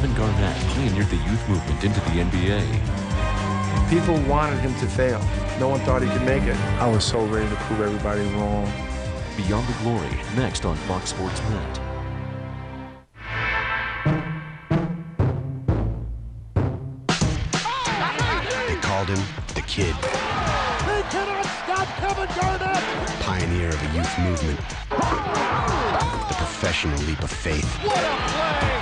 Kevin Garnett pioneered the youth movement into the NBA. People wanted him to fail. No one thought he could make it. I was so ready to prove everybody wrong. Beyond the Glory, next on Fox Sports Net. They called him the Kid. He cannot stop Kevin Garnett! Pioneer of a youth movement. The professional leap of faith. What a play!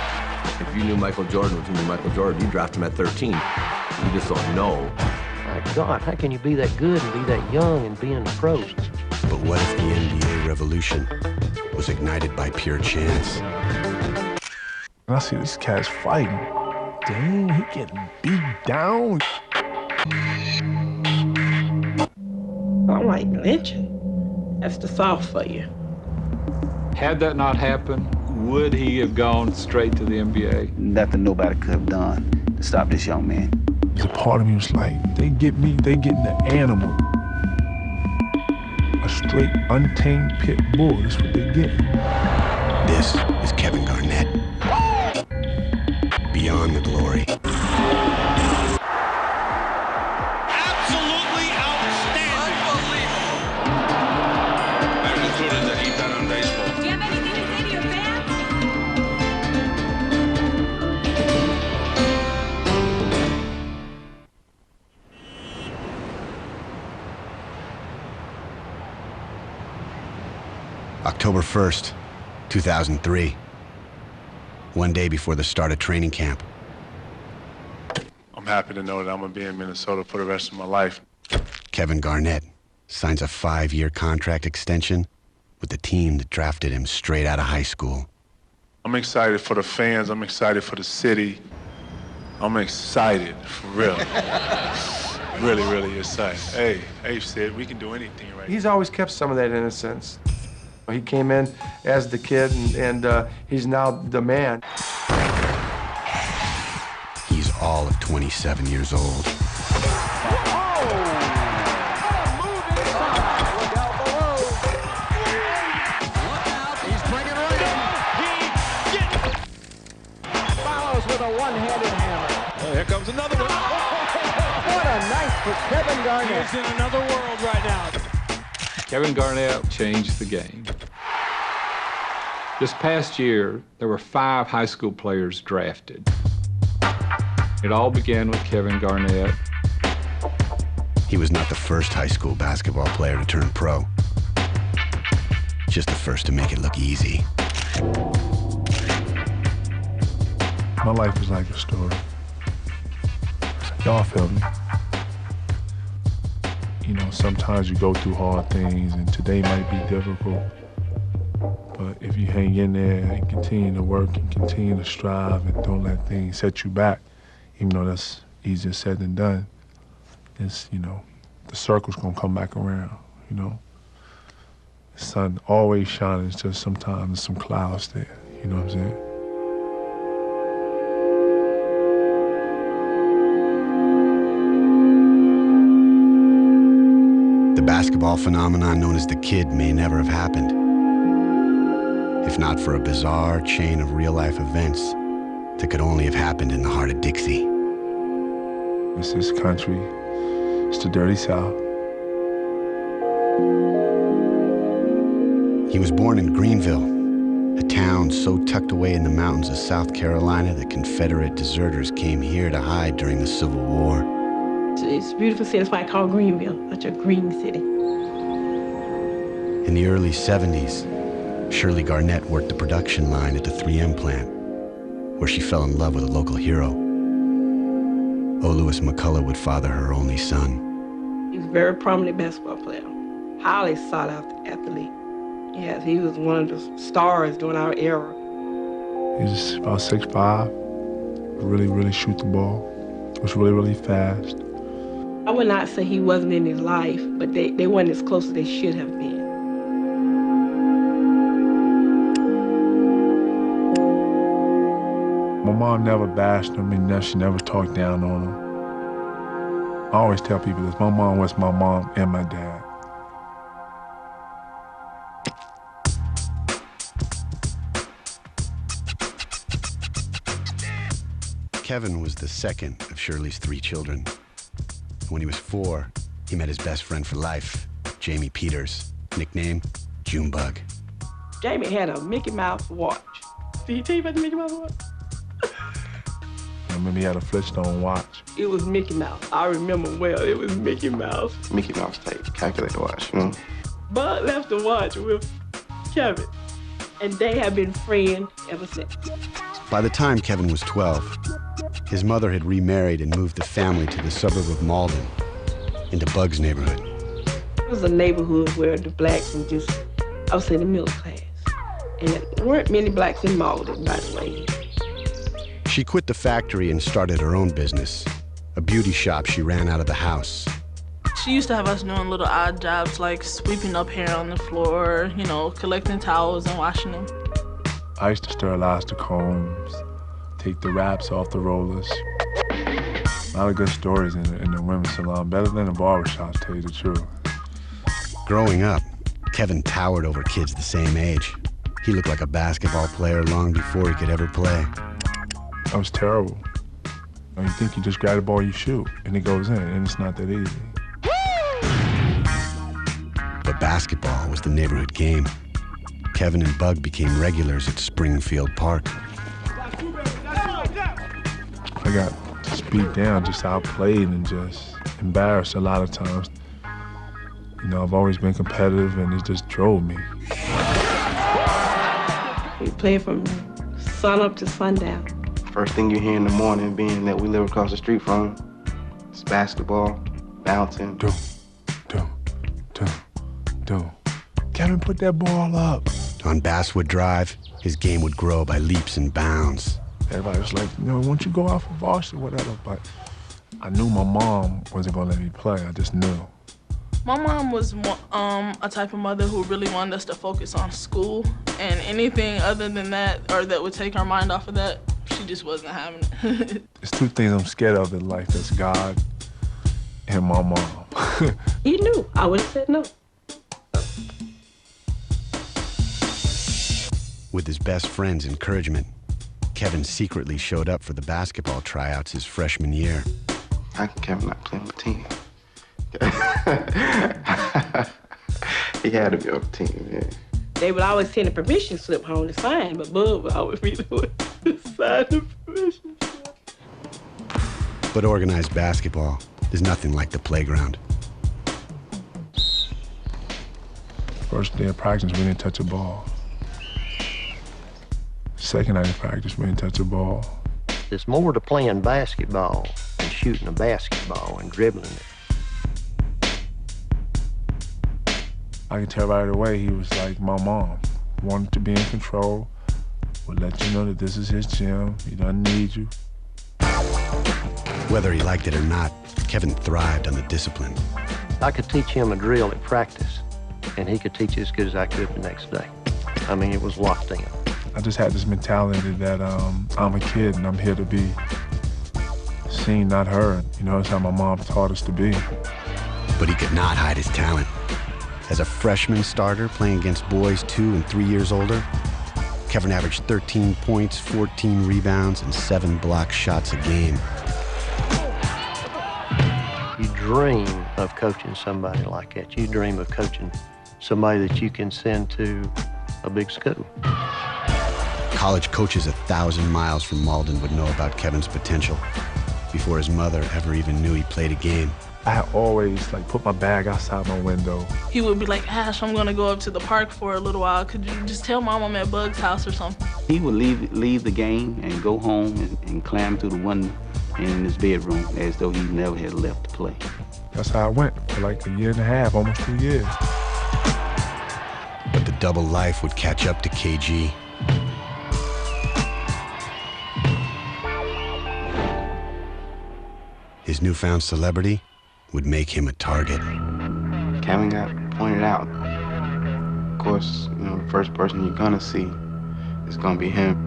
If you knew Michael Jordan was going to be Michael Jordan, you'd draft him at 13. You just don't know. My God, how can you be that good and be that young and be in the pros? But what if the NBA revolution was ignited by pure chance? And I see these cats fighting. Dang, he getting beat down. I'm like, lynching? That's the South for you. Had that not happened, would he have gone straight to the NBA? Nothing nobody could have done to stop this young man. The part of me was like, they get me, they getting the animal. A straight, untamed pit bull, that's what they get. This is Kevin Garnett. Beyond the Glory. Absolutely outstanding. Unbelievable. There's a student that eat that on baseball. Do you have anything to say to your fans? October 1st, 2003. One day before the start of training camp. I'm happy to know that I'm going to be in Minnesota for the rest of my life. Kevin Garnett signs a 5-year contract extension with the team that drafted him straight out of high school. I'm excited for the fans. I'm excited for the city. I'm excited, for real. Really, really excited. Hey, Sid, we can do anything right now. He's always kept some of that innocence. He came in as the kid, and he's now the man. He's all of 27 years old. With a one-handed hammer. Oh, here comes another one. What a night for Kevin Garnett. He's in another world right now. Kevin Garnett changed the game. This past year, there were 5 high school players drafted. It all began with Kevin Garnett. He was not the first high school basketball player to turn pro. Just the first to make it look easy. My life is like a story. Y'all feel me? You know, sometimes you go through hard things, and today might be difficult. But if you hang in there and continue to work and continue to strive and don't let things set you back, even though that's easier said than done, it's, you know, the circle's gonna come back around, you know? The sun always shining, it's just sometimes there's some clouds there, you know what I'm saying? The basketball phenomenon known as the Kid may never have happened, if not for a bizarre chain of real-life events that could only have happened in the heart of Dixie. It's this country, it's the dirty South. He was born in Greenville, a town so tucked away in the mountains of South Carolina that Confederate deserters came here to hide during the Civil War. It's a beautiful city. That's why I call Greenville such a green city. In the early 70s, Shirley Garnett worked the production line at the 3M plant, where she fell in love with a local hero. O. Lewis McCullough would father her only son. He was a very prominent basketball player, highly sought after athlete. Yes, he was one of the stars during our era. He was about 6'5", really, really shoot the ball, was really, really fast. I would not say he wasn't in his life, but they weren't as close as they should have been. My mom never bashed him, and she never talked down on him. I always tell people this, my mom was my mom and my dad. Kevin was the second of Shirley's 3 children. When he was 4, he met his best friend for life, Jamie Peters, nicknamed Junebug. Jamie had a Mickey Mouse watch. Did he tell you about the Mickey Mouse watch? I remember he had a Flintstone watch. It was Mickey Mouse. I remember well, it was Mickey Mouse. Mickey Mouse type calculator watch, you know? Bud left the watch with Kevin, and they have been friends ever since. By the time Kevin was 12, his mother had remarried and moved the family to the suburb of Mauldin, into Bug's neighborhood. It was a neighborhood where the blacks were just, I would say, the middle class. And there weren't many blacks in Mauldin, by the way. She quit the factory and started her own business, a beauty shop she ran out of the house. She used to have us doing little odd jobs like sweeping up hair on the floor, you know, collecting towels and washing them. I used to sterilize the combs, take the wraps off the rollers. A lot of good stories in the women's salon, better than the barbershop, to tell you the truth. Growing up, Kevin towered over kids the same age. He looked like a basketball player long before he could ever play. I was terrible. You think you just grab the ball, you shoot, and it goes in, and it's not that easy. But basketball was the neighborhood game. Kevin and Bug became regulars at Springfield Park. I got just beat down, just outplayed and just embarrassed a lot of times. You know, I've always been competitive, and it just drove me. We played from sun up to sundown. First thing you hear in the morning, being that we live across the street from, it's basketball, bouncing. Kevin, put that ball up. On Basswood Drive, his game would grow by leaps and bounds. Everybody was like, you know, why don't you go out for varsity, whatever. But I knew my mom wasn't gonna let me play. I just knew. My mom was a type of mother who really wanted us to focus on school, and anything other than that, or that would take our mind off of that, she just wasn't having it. There's 2 things I'm scared of in life. That's God and my mom. He knew. I would have said no. With his best friend's encouragement, Kevin secretly showed up for the basketball tryouts his freshman year. How can Kevin not play on the team? He had to be on the team, yeah. They would always send a permission slip home to sign, but Bud would always be the one to sign the permission slip. But organized basketball is nothing like the playground. First day of practice, we didn't touch a ball. Second night of practice, we didn't touch a ball. There's more to playing basketball than shooting a basketball and dribbling it. I could tell right away he was like my mom. Wanted to be in control, would let you know that this is his gym, he doesn't need you. Whether he liked it or not, Kevin thrived on the discipline. I could teach him a drill at practice, and he could teach it as good as I could the next day. I mean, it was locked in. I just had this mentality that I'm a kid and I'm here to be seen, not heard. You know, that's how my mom taught us to be. But he could not hide his talent. As a freshman starter playing against boys 2 and 3 years older, Kevin averaged 13 points, 14 rebounds, and 7 block shots a game. You dream of coaching somebody like that. You dream of coaching somebody that you can send to a big school. College coaches 1,000 miles from Mauldin would know about Kevin's potential before his mother ever even knew he played a game. I always put my bag outside my window. He would be like, Ash, I'm gonna go up to the park for a little while. Could you just tell Mom I'm at Bug's house or something? He would leave the game and go home and climb through the window in his bedroom as though he never had left to play. That's how I went for like a year and a half, almost 2 years. But the double life would catch up to KG. His newfound celebrity would make him a target. Kevin got pointed out. Of course, you know, the first person you're gonna see is gonna be him.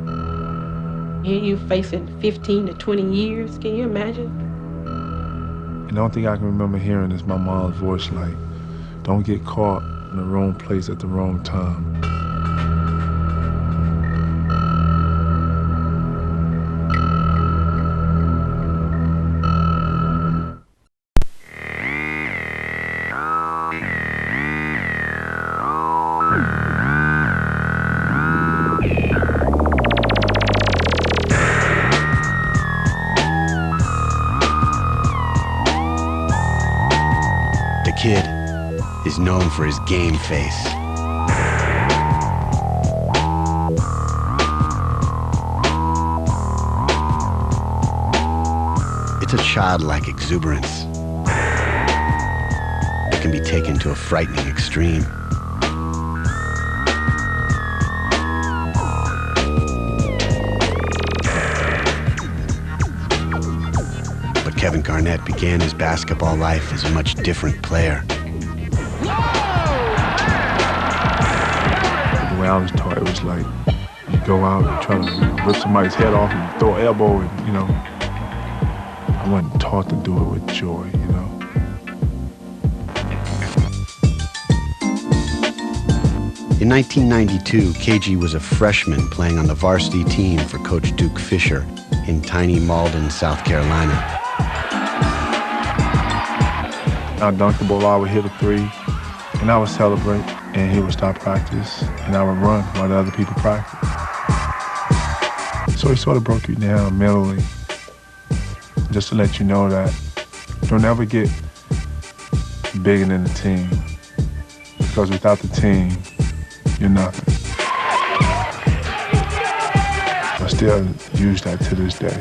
Here you facing 15 to 20 years, can you imagine? And the only thing I can remember hearing is my mom's voice like, don't get caught in the wrong place at the wrong time. was known for his game face. It's a childlike exuberance that can be taken to a frightening extreme. But Kevin Garnett began his basketball life as a much different player. The way I was taught, it was like, you go out and try to rip somebody's head off and throw an elbow and, you know. I wasn't taught to do it with joy, you know. In 1992, KG was a freshman playing on the varsity team for Coach Duke Fisher in tiny Mauldin, South Carolina. I dunked the ball, I would hit a three, and I would celebrate, and he would stop practice, and I would run while the other people practiced. So he sort of broke you down mentally, just to let you know that don't ever get bigger than the team, because without the team, you're nothing. I still use that to this day.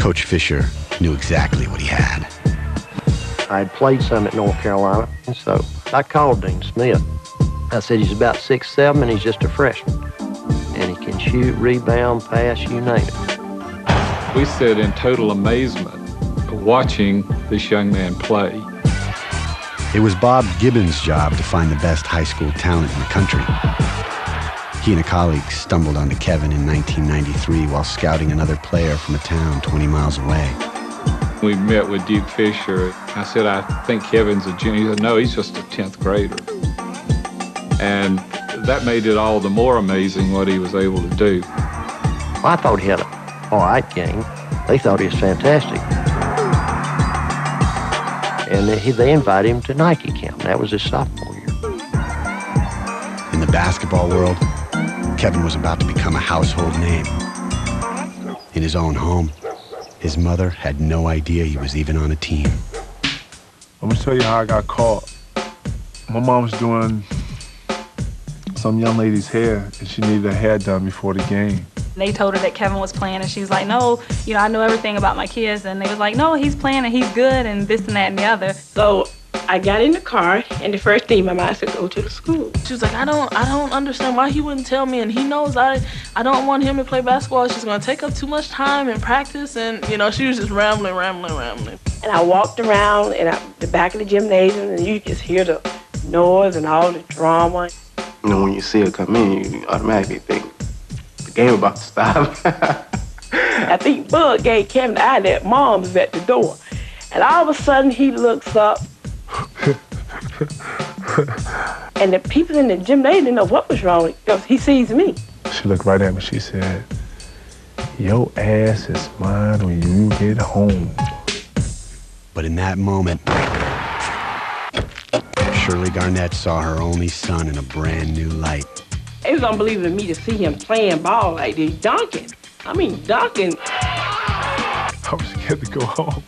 Coach Fisher knew exactly what he had. I had played some at North Carolina, and so I called Dean Smith. I said, he's about 6'7", and he's just a freshman. And he can shoot, rebound, pass, you name it. We stood in total amazement watching this young man play. It was Bob Gibbons' job to find the best high school talent in the country. He and a colleague stumbled onto Kevin in 1993 while scouting another player from a town 20 miles away. We met with Duke Fisher. I said, I think Kevin's a junior. He said, no, he's just a 10th grader. And that made it all the more amazing what he was able to do. Well, I thought he had an all right game. They thought he was fantastic. And they invited him to Nike camp. That was his sophomore year. In the basketball world, Kevin was about to become a household name. In his own home, his mother had no idea he was even on a team. I'm gonna tell you how I got caught. My mom was doing some young lady's hair, and she needed her hair done before the game. They told her that Kevin was playing, and she was like, no, you know, I know everything about my kids. And they was like, no, he's playing, and he's good, and this and that and the other. So I got in the car, and the first thing my mom said, go to the school. She was like, I don't understand why he wouldn't tell me, and he knows I don't want him to play basketball. It's just gonna take up too much time in practice, and you know, she was just rambling. And I walked around in the back of the gymnasium, and you just hear the noise and all the drama. You know, when you see her come in, you automatically think the game about to stop. I think Bud gave Kevin the eye that Mom was at the door. And all of a sudden, he looks up. And the people in the gym, they didn't know what was wrong because he sees me. She looked right at me. She said, your ass is mine when you get home. But in that moment, Shirley Garnett saw her only son in a brand new light. It was unbelievable to me to see him playing ball like this, dunking. I mean, dunking. I was scared to go home.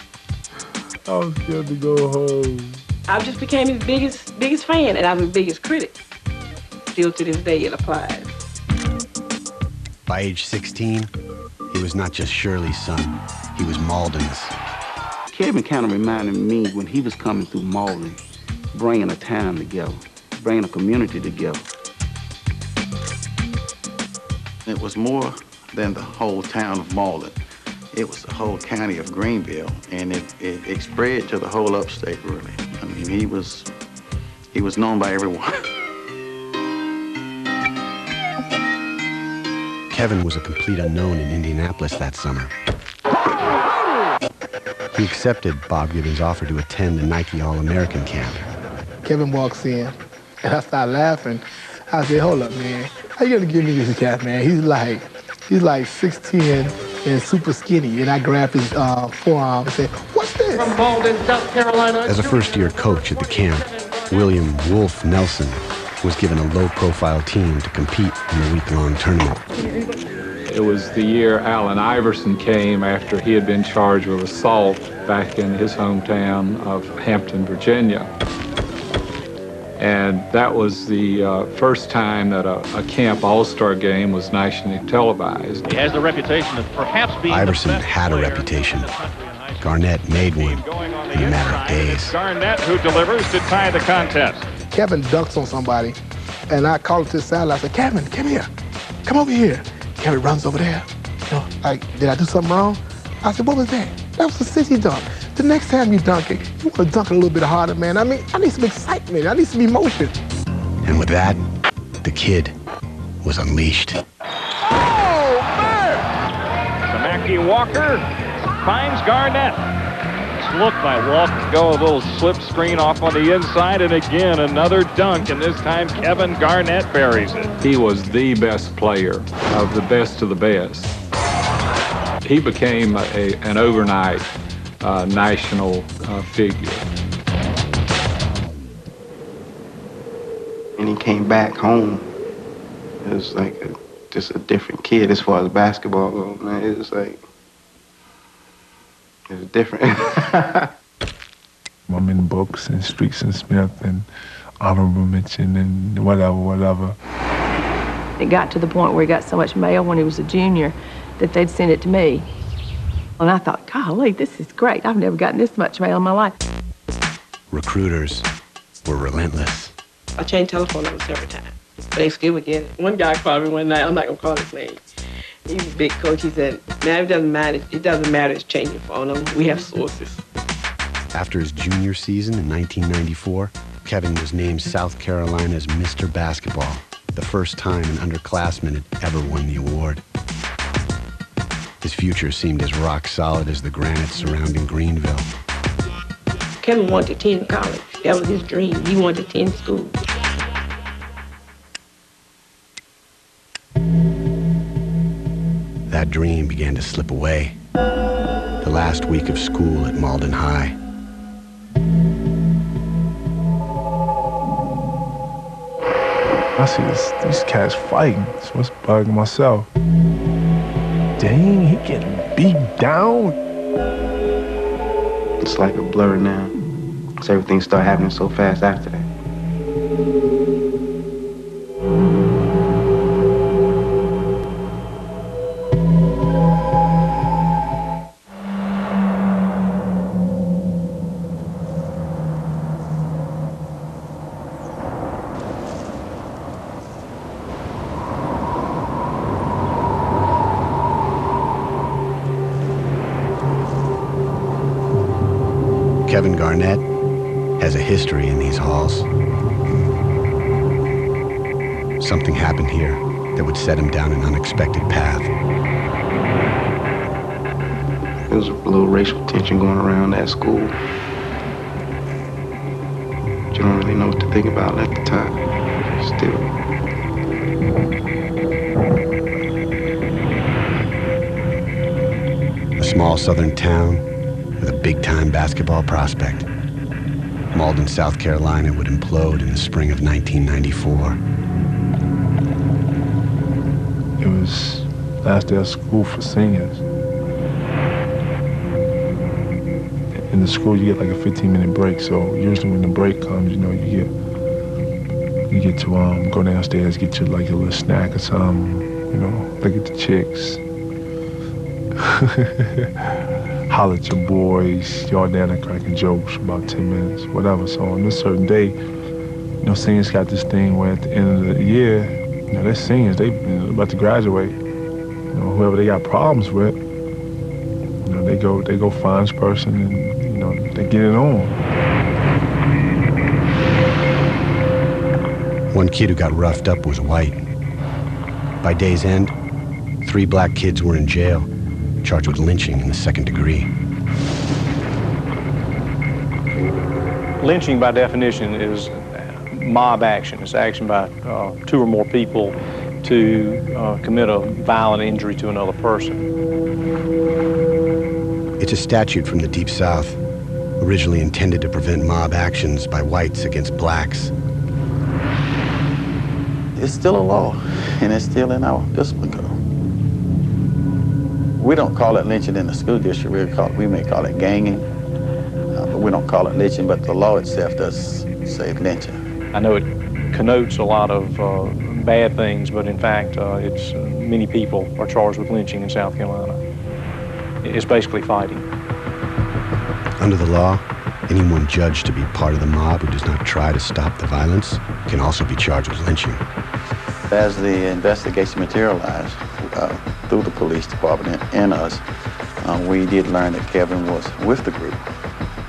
I was scared to go home. I just became his biggest fan, and I was his biggest critic. Still to this day, it applies. By age 16, he was not just Shirley's son, he was Mauldin's. Kevin kind of reminded me when he was coming through Mauldin, bringing a town together, bringing a community together. It was more than the whole town of Mauldin. It was the whole county of Greenville, and it spread to the whole upstate, really. I mean, he was known by everyone. Kevin was a complete unknown in Indianapolis that summer. He accepted Bob Gibbons' offer to attend the Nike All-American camp. Kevin walks in, and I start laughing. I said, hold up, man. How you gonna give me this cat, man? He's like 6'10" and super skinny. And I grabbed his forearm and said, what's this? From Mauldin, South Carolina. As a first-year coach at the camp, William Wolf Nelson was given a low-profile team to compete in the week-long tournament. It was the year Allen Iverson came after he had been charged with assault back in his hometown of Hampton, Virginia. And that was the first time that a camp all-star game was nationally televised. He has the reputation of perhaps being Iverson the best had a player reputation. Garnett made one in a matter of days. Garnett, who delivers to tie the contest. Kevin dunks on somebody, and I called him to the sideline. I said, Kevin, come here. Come over here. Kevin runs over there. You know, like, did I do something wrong? I said, what was that? That was a sissy dunk. The next time you dunk it, you want to dunk it a little bit harder, man. I mean, I need some excitement. I need some emotion. And with that, the kid was unleashed. Oh, man! Samaki Walker finds Garnett. Look by Walker. Go a little slip screen off on the inside, and again, another dunk, and this time Kevin Garnett buries it. He was the best player of the best of the best. He became an overnight national figure. And he came back home. It was like just a different kid as far as basketball goes, man. It was like, it was different. I'm in books and Streets and Smith and honorable mention and whatever. It got to the point where he got so much mail when he was a junior that they'd send it to me. And I thought, golly, this is great. I've never gotten this much mail in my life. Recruiters were relentless. I changed telephone numbers every time, but they still would get it. One guy called me one night. I'm not gonna call his name. He was a big coach. He said, "Man, it doesn't matter. It doesn't matter. It's changing your phone number. We have sources." After his junior season in 1994, Kevin was named South Carolina's Mr. Basketball, the first time an underclassman had ever won the award. His future seemed as rock solid as the granite surrounding Greenville. Kevin wanted to attend college. That was his dream. He wanted to attend school. That dream began to slip away the last week of school at Mauldin High. I see these cats fighting, so it's bugging myself. Dang, he getting beat down. It's like a blur now. Because everything started happening so fast after that. Kevin Garnett has a history in these halls. Something happened here that would set him down an unexpected path. There was a little racial tension going around at school. But you don't really know what to think about it at the time. Still. A small southern town with a big-time basketball prospect. Mauldin, South Carolina would implode in the spring of 1994. It was last day of school for seniors. In the school, you get like a 15-minute break. So usually when the break comes, you know, you get to go downstairs, get you like a little snack or something. You know, look at the chicks. Holler at your boys, y'all down there cracking jokes for about 10 minutes, whatever. So on this certain day, you know, seniors got this thing where at the end of the year, you know, they're seniors, they about to graduate. You know, whoever they got problems with, you know, they go find this person and, you know, they get it on. One kid who got roughed up was white. By day's end, 3 black kids were in jail, charged with lynching in the 2nd degree. Lynching, by definition, is mob action. It's action by 2 or more people to commit a violent injury to another person. It's a statute from the Deep South, originally intended to prevent mob actions by whites against blacks. It's still a law, and it's still in our discipline code. We don't call it lynching in the school district. We may call it ganging, but we don't call it lynching, but the law itself does say lynching. I know it connotes a lot of bad things, but in fact, it's many people are charged with lynching in South Carolina. It's basically fighting. Under the law, anyone judged to be part of the mob who does not try to stop the violence can also be charged with lynching. As the investigation materialized through the police department and us, we did learn that Kevin was with the group.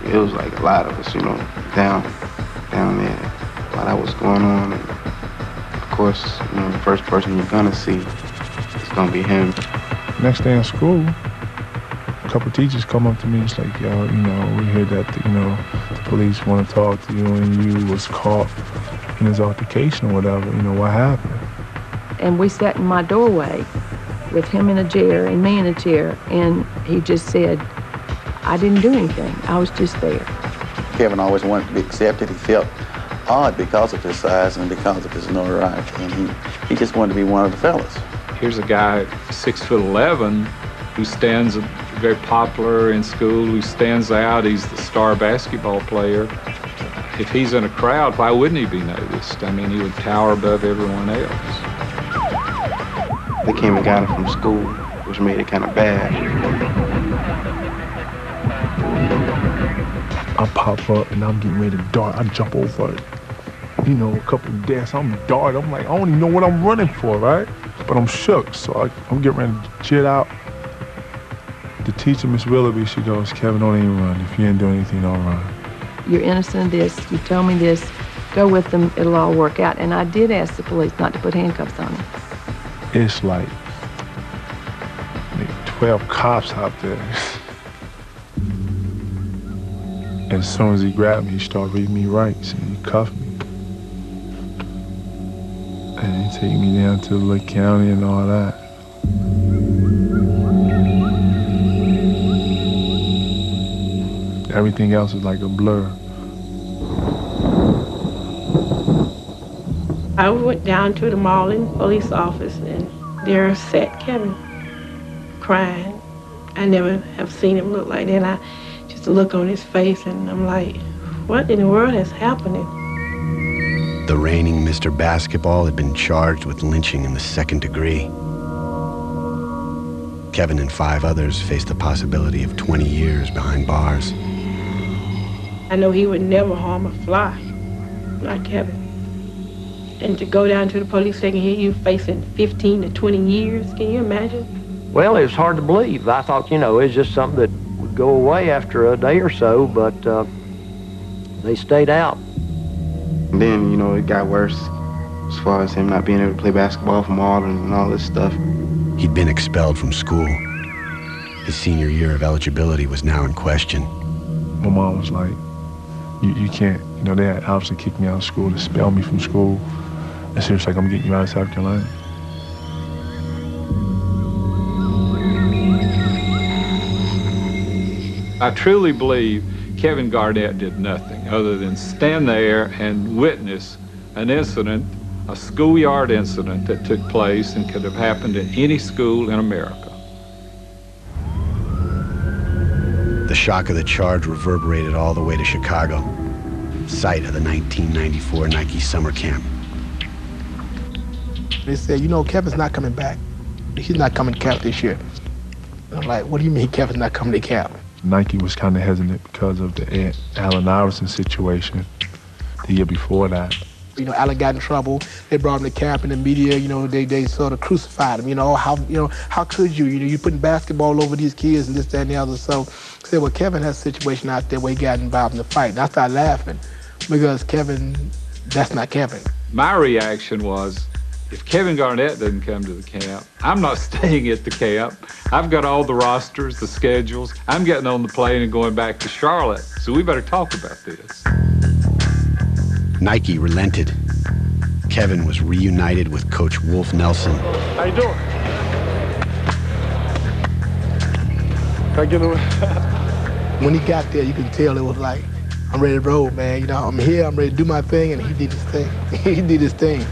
It was like a lot of us, you know, down there while that was going on. And of course, you know, the first person you're gonna see is gonna be him. Next day in school, a couple of teachers come up to me. It's like, yo, you know, we heard that, the police want to talk to you and you was caught in this altercation or whatever. You know, what happened? And we sat in my doorway with him in a chair and me in a chair, and he just said, I didn't do anything. I was just there. Kevin always wanted to be accepted. He felt odd because of his size and because of his notoriety, and he just wanted to be one of the fellas. Here's a guy 6'11" who stands very popular in school, who stands out. He's the star basketball player. If he's in a crowd, why wouldn't he be noticed? I mean, he would tower above everyone else. They came and got him from school, which made it kind of bad. I pop up and I'm getting ready to dart. I jump over, a couple of desks. I'm dart. I'm like, I don't even know what I'm running for, right? But I'm shook, so I'm getting ready to jet out. The teacher, Miss Willoughby, she goes, Kevin, don't even run. If you ain't doing anything, don't run. You're innocent of this. You told me this. Go with them. It'll all work out. And I did ask the police not to put handcuffs on him. It's like 12 cops out there. As soon as he grabbed me, he started reading me rights and he cuffed me. And he take me down to the county and all that. Everything else is like a blur. I went down to the Mauldin police office, and there sat Kevin, crying. I never have seen him look like that. Just a look on his face, and I'm like, what in the world is happening? The reigning Mr. Basketball had been charged with lynching in the 2nd degree. Kevin and 5 others faced the possibility of 20 years behind bars. I know he would never harm a fly, like Kevin. And to go down to the police station and hear you facing 15 to 20 years, can you imagine? Well, it was hard to believe. I thought, it was just something that would go away after a day or so, but they stayed out. And then, it got worse as far as him not being able to play basketball from Mauldin and all this stuff. He'd been expelled from school. His senior year of eligibility was now in question. My mom was like, you can't, they had obviously kicked me out of school, expelled me from school. And so it's like, I'm getting you out of South Carolina. I truly believe Kevin Garnett did nothing other than stand there and witness an incident, a schoolyard incident that took place and could have happened in any school in America. The shock of the charge reverberated all the way to Chicago, site of the 1994 Nike summer camp. They said, Kevin's not coming back. He's not coming to camp this year. I'm like, what do you mean Kevin's not coming to camp? Nike was kind of hesitant because of the Allen Iverson situation the year before that. Allen got in trouble. They brought him to camp, and the media, they sort of crucified him. How could you? You putting basketball over these kids and this, that, and the other. So I said, well, Kevin has a situation out there where he got involved in the fight. And I started laughing because Kevin, that's not Kevin. My reaction was, if Kevin Garnett doesn't come to the camp, I'm not staying at the camp. I've got all the rosters, the schedules. I'm getting on the plane and going back to Charlotte. So we better talk about this. Nike relented. Kevin was reunited with Coach Wolf Nelson. How you doing? Can I get him? When he got there, you could tell it was like, I'm ready to roll, man. I'm here, I'm ready to do my thing, and he did his thing. He did his thing.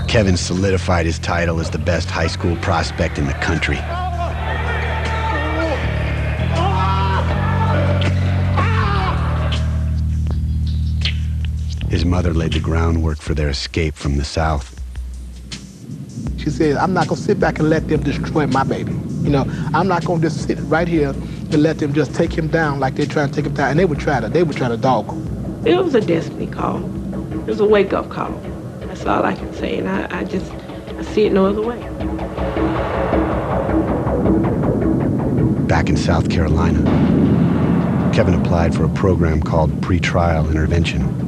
Kevin solidified his title as the best high school prospect in the country. His mother laid the groundwork for their escape from the South. She said, I'm not gonna sit back and let them destroy my baby. You know, I'm not gonna just sit right here and let them just take him down like they're trying to take him down. And they would try to dog him. It was a destiny call. It was a wake-up call. That's all I can say, and I see it no other way. Back in South Carolina, Kevin applied for a program called Pretrial Intervention.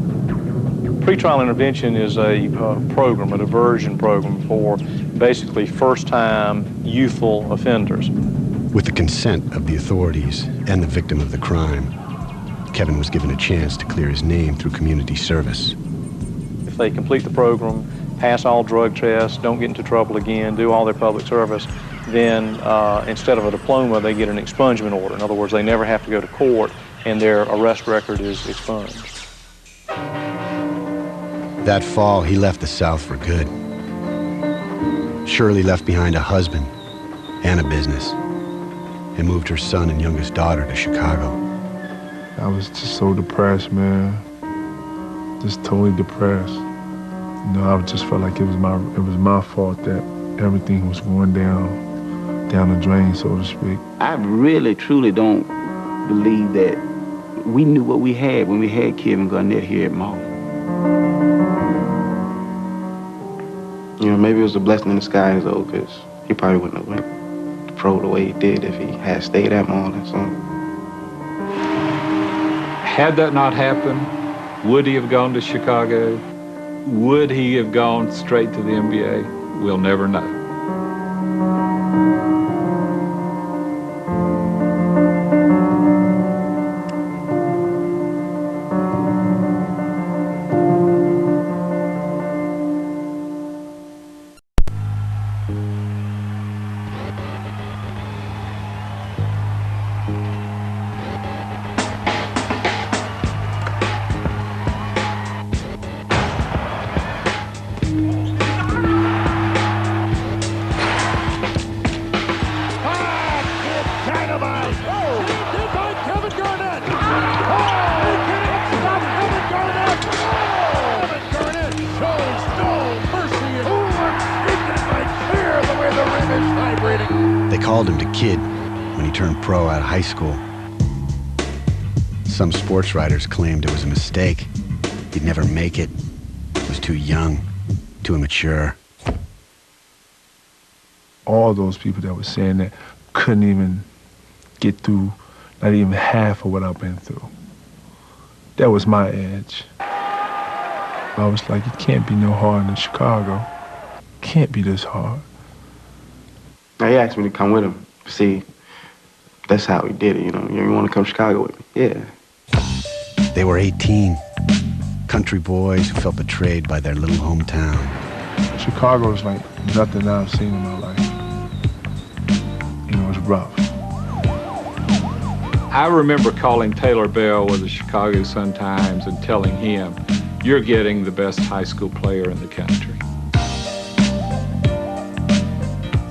Pretrial intervention is a program, a diversion program for basically first-time youthful offenders. With the consent of the authorities and the victim of the crime, Kevin was given a chance to clear his name through community service. If they complete the program, pass all drug tests, don't get into trouble again, do all their public service, then instead of a diploma, they get an expungement order. In other words, they never have to go to court and their arrest record is expunged. That fall, he left the South for good. Shirley left behind a husband and a business and moved her son and youngest daughter to Chicago. I was just so depressed, man. Just totally depressed. You know, I just felt like it was my fault that everything was going down the drain, so to speak. I really, truly don't believe that we knew what we had when we had Kevin Garnett here at Mauldin. You know, maybe it was a blessing in disguise, though, because he probably wouldn't have went pro the way he did if he had stayed at Mauldin. So. Had that not happened, would he have gone to Chicago? Would he have gone straight to the NBA? We'll never know. They called him to kid when he turned pro out of high school. Some sports writers claimed it was a mistake. He'd never make it. He was too young, too immature. All those people that were saying that couldn't even get through not even half of what I've been through. That was my edge. I was like, it can't be no harder than Chicago. It can't be this hard. Now, he asked me to come with him to see. That's how he did it, you know. You want to come to Chicago with me? Yeah. They were 18, country boys who felt betrayed by their little hometown. Chicago is like nothing I've seen in my life. You know, it's rough. I remember calling Taylor Bell with the Chicago Sun-Times and telling him, you're getting the best high school player in the country.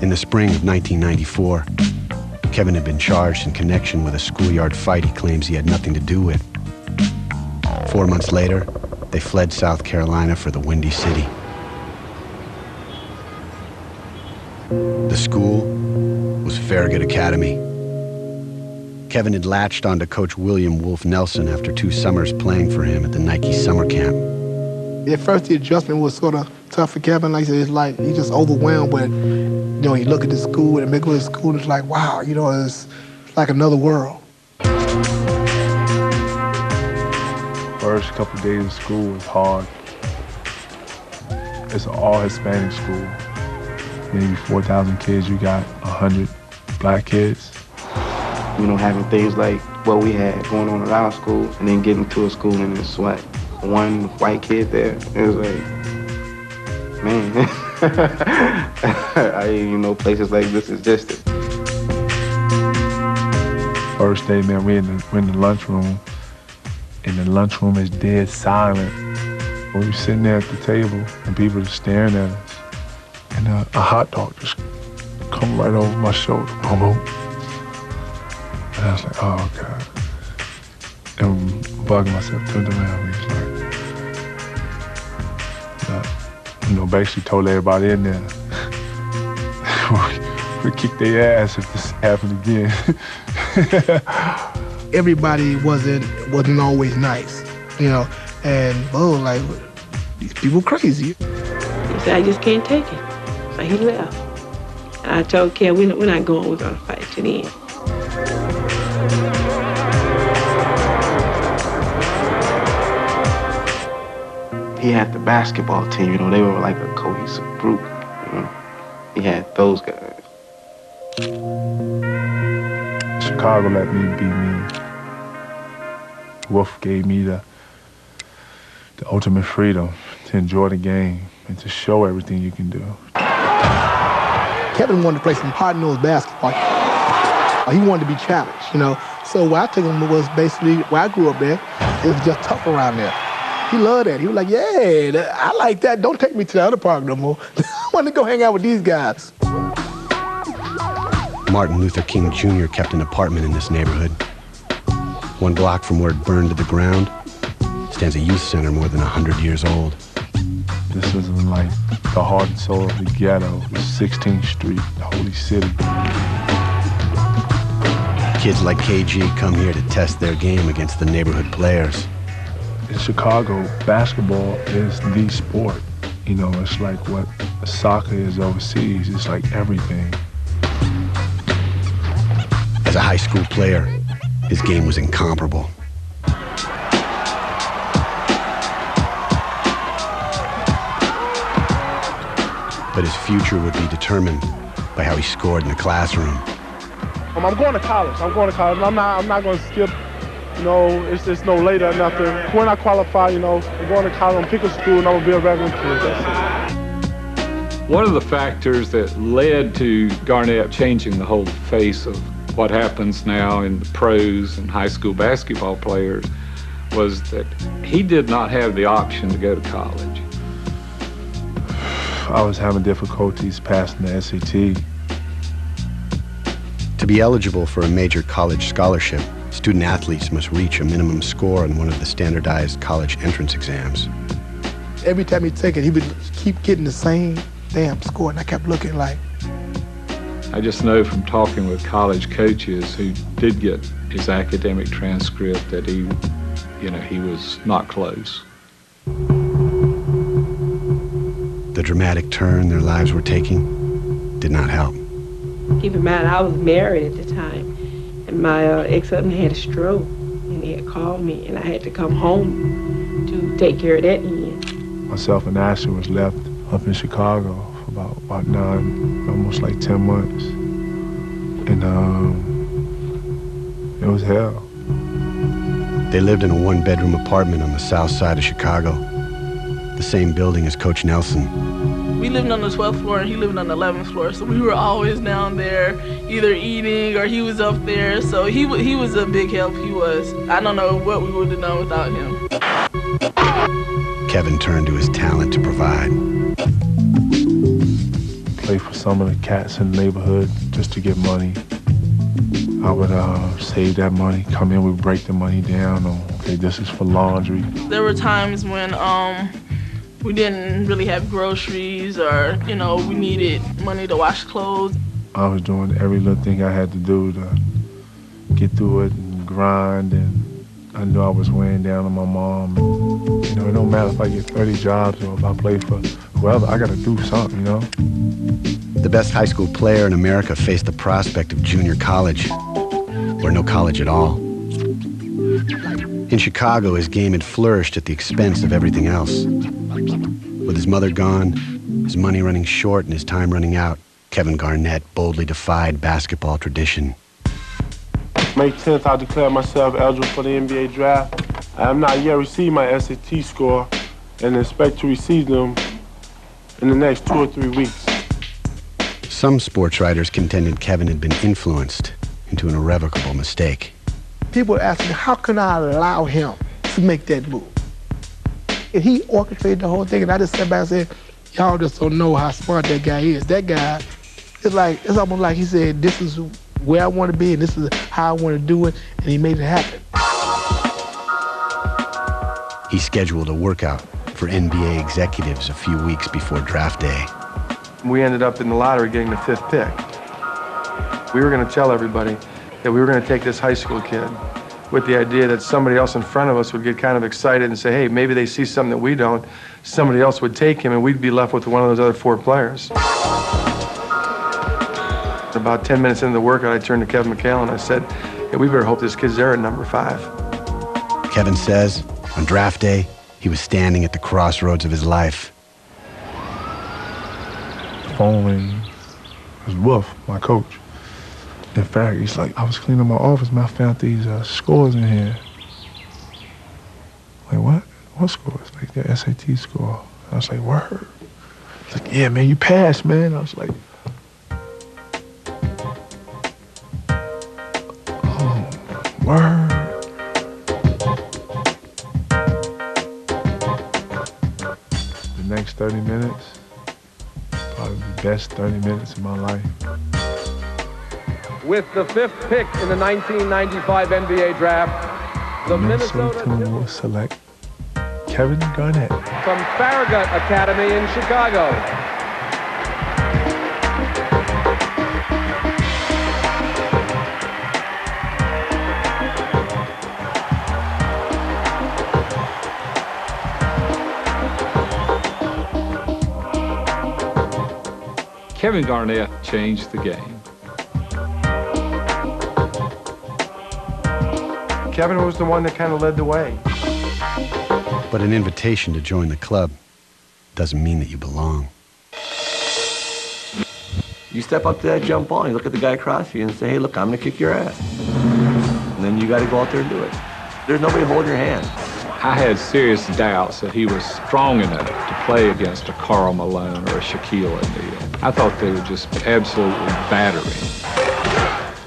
In the spring of 1994, Kevin had been charged in connection with a schoolyard fight he claims he had nothing to do with. 4 months later, they fled South Carolina for the Windy City. The school was Farragut Academy. Kevin had latched onto Coach William Wolf Nelson after 2 summers playing for him at the Nike summer camp. At first, the adjustment was sort of tough for Kevin. Like I said, it's like he's just overwhelmed with, you know, you look at the school and make the school, and it's like, wow, you know, it's like another world. First couple of days of school was hard. It's an all-Hispanic school. Maybe 4,000 kids, you got 100 black kids. You know, having things like what we had going on at our school, and then getting to a school and it's like one white kid there. It was like, man, I didn't even know places like this existed. First day, man, we're in the lunchroom, and the lunchroom is dead silent. We were sitting there at the table, and people are staring at us, and a hot dog just come right over my shoulder, boom, boom. And I was like, oh, God. And bugging myself, turned around, and he's like, you know, basically told everybody in there, we kick their ass if this happened again. Everybody wasn't always nice, you know, and like, these people crazy. He said, I just can't take it. So he left. And I told Kev, we're not going, we're gonna fight to the end. He had the basketball team, you know, they were like a cohesive group, you know. He had those guys. Chicago let me be me. Wolf gave me the ultimate freedom to enjoy the game and to show everything you can do. Kevin wanted to play some hard-nosed basketball. He wanted to be challenged, you know. So where I took him was basically where I grew up there. It was just tough around there. He loved that. He was like, yeah, I like that. Don't take me to the other park no more. I want to go hang out with these guys. Martin Luther King Jr. kept an apartment in this neighborhood. 1 block from where it burned to the ground stands a youth center more than 100 years old. This was like the heart and soul of the ghetto. It was 16th Street, the holy city. Kids like KG come here to test their game against the neighborhood players. In Chicago, basketball is the sport. You know, it's like what soccer is overseas. It's like everything. As a high school player, his game was incomparable. But his future would be determined by how he scored in the classroom. I'm going to college. I'm not going to skip. You know, it's no later or nothing. When I qualify, you know, I'm going to college, I'm pick a school, and I'm going to be a regular kid. That's it. One of the factors that led to Garnett changing the whole face of what happens now in the pros and high school basketball players was that he did not have the option to go to college. I was having difficulties passing the SAT. To be eligible for a major college scholarship, student athletes must reach a minimum score on one of the standardized college entrance exams. Every time he take it, he would keep getting the same damn score, and I kept looking like. I just know from talking with college coaches who did get his academic transcript that he was not close. The dramatic turn their lives were taking did not help. Keep in mind, I was married at the time, and my ex-husband had a stroke, and he had called me, and I had to come home to take care of that end. Myself and Ashley was left up in Chicago for about 9, almost like 10 months. And it was hell. They lived in a 1-bedroom apartment on the south side of Chicago, the same building as Coach Nelson. We lived on the 12th floor and he lived on the 11th floor, so we were always down there either eating or he was up there, so he was a big help, he was. I don't know what we would have done without him. Kevin turned to his talent to provide. Play for some of the cats in the neighborhood just to get money. I would save that money, come in, we'd break the money down, or okay, this is for laundry. There were times when we didn't really have groceries or, you know, we needed money to wash clothes. I was doing every little thing I had to do to get through it and grind, and I knew I was weighing down on my mom. And, you know, it don't matter if I get 30 jobs or if I play for whoever, I gotta do something, you know? The best high school player in America faced the prospect of junior college, or no college at all. In Chicago, his game had flourished at the expense of everything else. With his mother gone, his money running short and his time running out, Kevin Garnett boldly defied basketball tradition. May 10th, I declare myself eligible for the NBA draft. I have not yet received my SAT score and expect to receive them in the next 2 or 3 weeks. Some sports writers contended Kevin had been influenced into an irrevocable mistake. People ask me, how can I allow him to make that move? And he orchestrated the whole thing, and I just sat back and said, y'all just don't know how smart that guy is. That guy, it's almost like he said, this is where I want to be, and this is how I want to do it, and he made it happen. He scheduled a workout for NBA executives a few weeks before draft day. We ended up in the lottery getting the 5th pick. We were going to tell everybody that we were going to take this high school kid with the idea that somebody else in front of us would get kind of excited and say, hey, maybe they see something that we don't. Somebody else would take him, and we'd be left with one of those other 4 players. About 10 minutes into the workout, I turned to Kevin McHale and I said, hey, we better hope this kid's there at number 5. Kevin says, on draft day, he was standing at the crossroads of his life. Phone rang. It was Wolf, my coach. In fact, he's like, I was cleaning my office, man, I found these scores in here. Like, what? What scores? Like, the SAT score. I was like, word. He's like, yeah, man, you passed, man. I was like, oh, word. The next 30 minutes, probably the best 30 minutes of my life. With the 5th pick in the 1995 NBA draft, the Minnesota team will select Kevin Garnett from Farragut Academy in Chicago. Kevin Garnett changed the game. Kevin was the one that kind of led the way. But an invitation to join the club doesn't mean that you belong. You step up to that jump ball and you look at the guy across you and say, hey, look, I'm going to kick your ass. And then you got to go out there and do it. There's nobody holding your hand. I had serious doubts that he was strong enough to play against a Karl Malone or a Shaquille O'Neal. I thought they were just absolutely battering.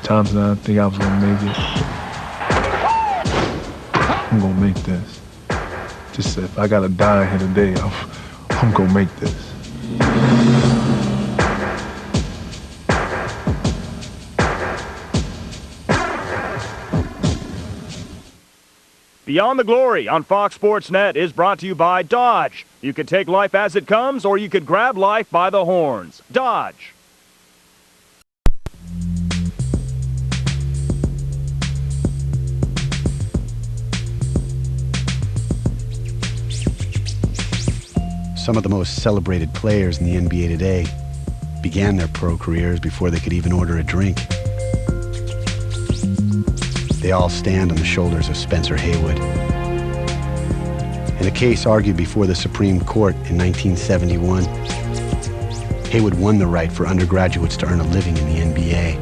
Times that I think I was going to make it. I'm going to make this. Just if I got to die here today, I'm going to make this. Beyond the Glory on Fox Sports Net is brought to you by Dodge. You could take life as it comes, or you could grab life by the horns. Dodge. Some of the most celebrated players in the NBA today began their pro careers before they could even order a drink. They all stand on the shoulders of Spencer Haywood. In a case argued before the Supreme Court in 1971, Haywood won the right for undergraduates to earn a living in the NBA.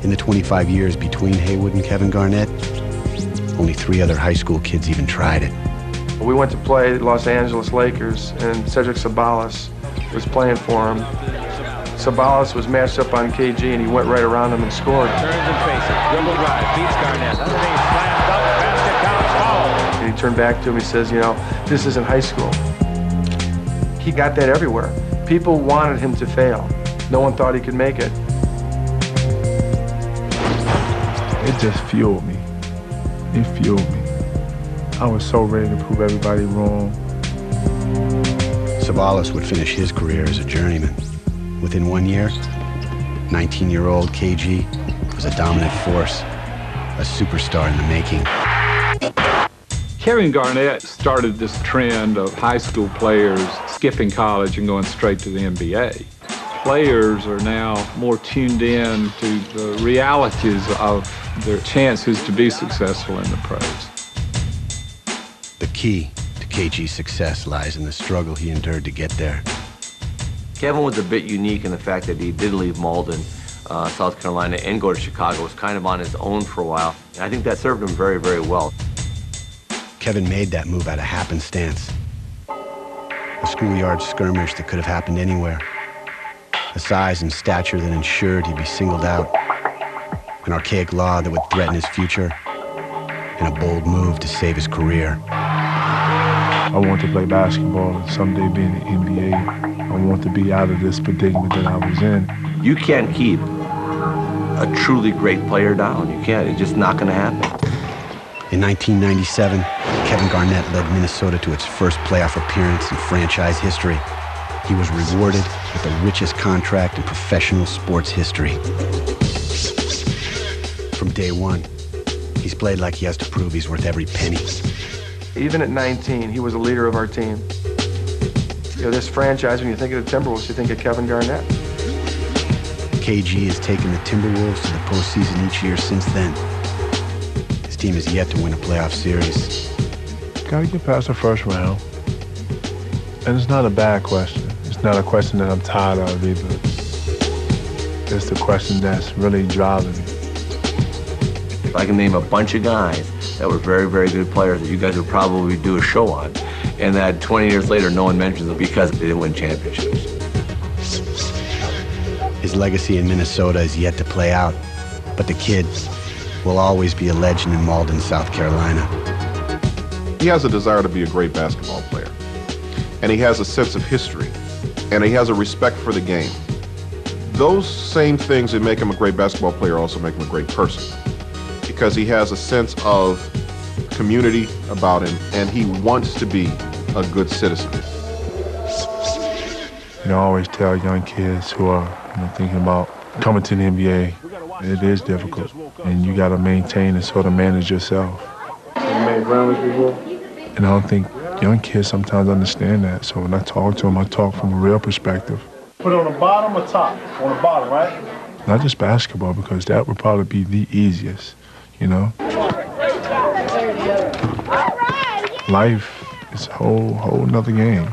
In the 25 years between Haywood and Kevin Garnett, only 3 other high school kids even tried it. We went to play the Los Angeles Lakers, and Cedric Sabalas was playing for him. Sabalas was matched up on KG, and he went right around him and scored. Turns and faces, dribble drive, beats Garnett. Underneath, slam dunk, basket count, foul. And he turned back to him, he says, you know, this isn't high school. He got that everywhere. People wanted him to fail. No one thought he could make it. It just fueled me. It fueled me. I was so ready to prove everybody wrong. Sabalas would finish his career as a journeyman. Within 1 year, 19-year-old KG was a dominant force, a superstar in the making. Kevin Garnett started this trend of high school players skipping college and going straight to the NBA. Players are now more tuned in to the realities of their chances to be successful in the pros. The key to KG's success lies in the struggle he endured to get there. Kevin was a bit unique in the fact that he did leave Mauldin, South Carolina, and go to Chicago. Was kind of on his own for a while. And I think that served him very, very well. Kevin made that move out of happenstance. A schoolyard skirmish that could have happened anywhere. A size and stature that ensured he'd be singled out. An archaic law that would threaten his future. And a bold move to save his career. I want to play basketball and someday be in the NBA. I want to be out of this predicament that I was in. You can't keep a truly great player down. You can't. It's just not going to happen. In 1997, Kevin Garnett led Minnesota to its first playoff appearance in franchise history. He was rewarded with the richest contract in professional sports history. From day one, he's played like he has to prove he's worth every penny. Even at 19, he was a leader of our team. You know, this franchise, when you think of the Timberwolves, you think of Kevin Garnett. KG has taken the Timberwolves to the postseason each year since then. His team has yet to win a playoff series. Gotta get past the first round. And it's not a bad question. It's not a question that I'm tired of either. It's the question that's really driving me. I can name a bunch of guys that were very, very good players that you guys would probably do a show on, and that 20 years later no one mentions them because they didn't win championships. His legacy in Minnesota is yet to play out, but the kid will always be a legend in Mauldin, South Carolina. He has a desire to be a great basketball player, and he has a sense of history, and he has a respect for the game. Those same things that make him a great basketball player also make him a great person, because he has a sense of community about him, and he wants to be a good citizen. You know, I always tell young kids who are thinking about coming to the NBA, it is difficult, and you got to maintain and sort of manage yourself. And I don't think young kids sometimes understand that. So when I talk to them, I talk from a real perspective. Put it on the bottom or top? On the bottom, right? Not just basketball, because that would probably be the easiest, you know? Life is a whole nother game.